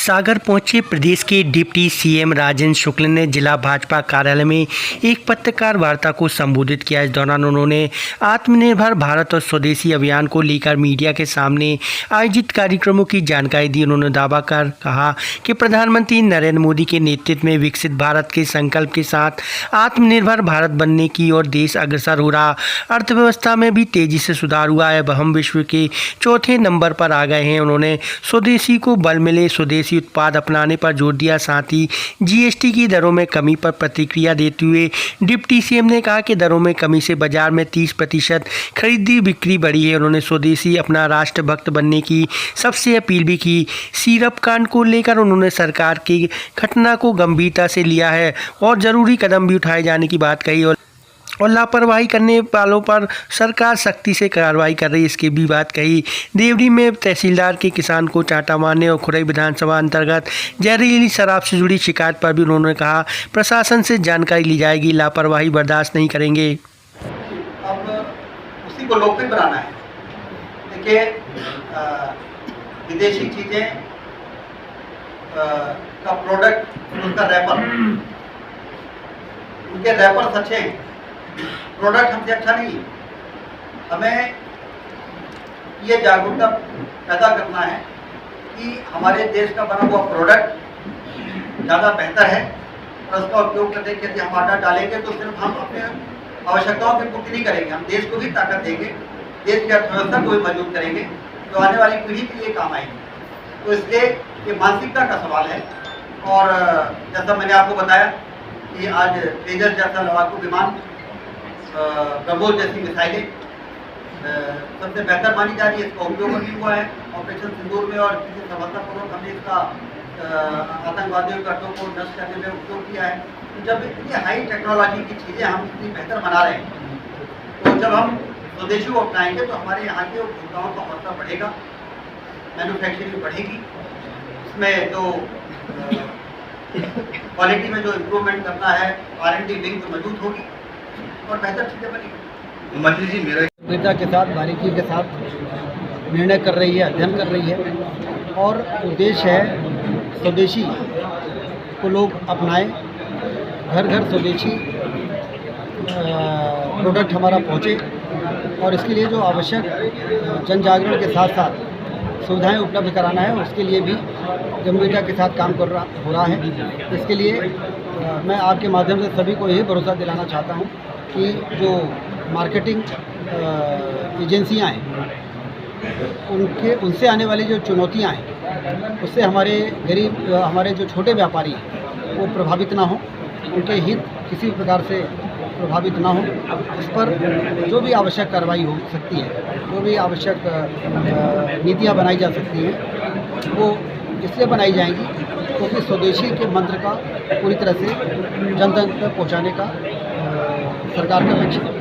सागर पहुंचे प्रदेश के deputy CM Rajendra शुक्ल ने जिला भाजपा कार्यालय में एक पत्रकार वार्ता को संबोधित किया। इस दौरान उन्होंने आत्मनिर्भर भारत और स्वदेशी अभियान को लेकर मीडिया के सामने आयोजित कार्यक्रमों की जानकारी दी। उन्होंने दावा कर कहा कि प्रधानमंत्री नरेंद्र मोदी के नेतृत्व में विकसित भारत के संकल्प के साथ आत्मनिर्भर भारत बनने की ओर देश अग्रसर हो रहा। अर्थव्यवस्था में भी तेजी से सुधार हुआ है। हम विश्व के चौथे नंबर पर आ गए हैं। उन्होंने स्वदेशी को बल मिले स्वदेशी उत्पाद अपनाने पर जोर दिया। साथ ही जीएसटी की दरों में कमी पर प्रतिक्रिया देते हुए डिप्टी सीएम ने कहा कि दरों में कमी से बाजार में 30% खरीदी बिक्री बढ़ी है। उन्होंने स्वदेशी अपना राष्ट्रभक्त बनने की सबसे अपील भी की। सिरप कांड को लेकर उन्होंने सरकार की घटना को गंभीरता से लिया है और जरूरी कदम भी उठाए जाने की बात कही और लापरवाही करने वालों पर सरकार सख्ती से कार्रवाई कर रही है, इसकी भी बात कही। देवरी में तहसीलदार के किसान को चांटा मारने और खुरई विधानसभा अंतर्गत जहरीली शराब से जुड़ी शिकायत पर भी उन्होंने कहा प्रशासन से जानकारी ली जाएगी, लापरवाही बर्दाश्त नहीं करेंगे। अब उसी को लोकप्रिय बनाना है। देखिए विदेशी चीज़ें का प्रोडक्ट, उनका रैपर, उनके रैपर्स अच्छे हैं, प्रोडक्ट हमसे अच्छा नहीं है। हमें ये जागरूकता पैदा करना है कि हमारे देश का बना हुआ प्रोडक्ट ज़्यादा बेहतर है और उसका उपयोग करने के लिए हम आटा डालेंगे तो सिर्फ हम अपने आवश्यकताओं की पूर्ति नहीं करेंगे, हम देश को भी ताकत देंगे, देश की अर्थव्यवस्था को भी मजबूत करेंगे जो आने वाली पीढ़ी के लिए काम आएगी। तो इसलिए ये मानसिकता का सवाल है। और जैसा मैंने आपको बताया कि आज तेजस जैसा लड़ाकू विमान, ब्रह्मोस जैसी मिसाइलें सबसे बेहतर मानी जा रही है, इसका उपयोग भी हुआ है ऑपरेशन सिंदूर में और किसी सफलतापूर्वक हमने इसका आतंकवादियों का को नष्ट करने में उपयोग किया है। तो जब इतनी हाई टेक्नोलॉजी की चीज़ें हम इतनी बेहतर बना रहे हैं तो जब हम स्वदेशी को अपनाएंगे तो हमारे यहाँ के उपभोक्ताओं का हौसला बढ़ेगा, मैन्युफैक्चरिंग बढ़ेगी, उसमें जो क्वालिटी में जो इम्प्रूवमेंट करना है R&D विंग तो मजबूत होगी और बेहतर चीज़ें बनेगी। मंत्री जी मेरा गंभीरता के साथ, बारीकी के साथ निर्णय कर रही है, अध्ययन कर रही है और उद्देश्य है स्वदेशी को लोग अपनाएं, घर घर स्वदेशी प्रोडक्ट हमारा पहुँचे और इसके लिए जो आवश्यक जन जागरण के साथ साथ सुविधाएं उपलब्ध कराना है उसके लिए भी गंभीरता के साथ काम हो रहा है। इसके लिए मैं आपके माध्यम से सभी को यही भरोसा दिलाना चाहता हूं कि जो मार्केटिंग एजेंसियां हैं उनसे आने वाली जो चुनौतियां हैं उससे हमारे जो छोटे व्यापारी हैं वो प्रभावित ना हो, उनके हित किसी भी प्रकार से प्रभावित ना हो। इस पर जो भी आवश्यक कार्रवाई हो सकती है, जो भी आवश्यक नीतियाँ बनाई जा सकती हैं वो इसलिए बनाई जाएंगी क्योंकि स्वदेशी के मंत्र का पूरी तरह से जन तक पहुँचाने का सरकार का लक्ष्य है।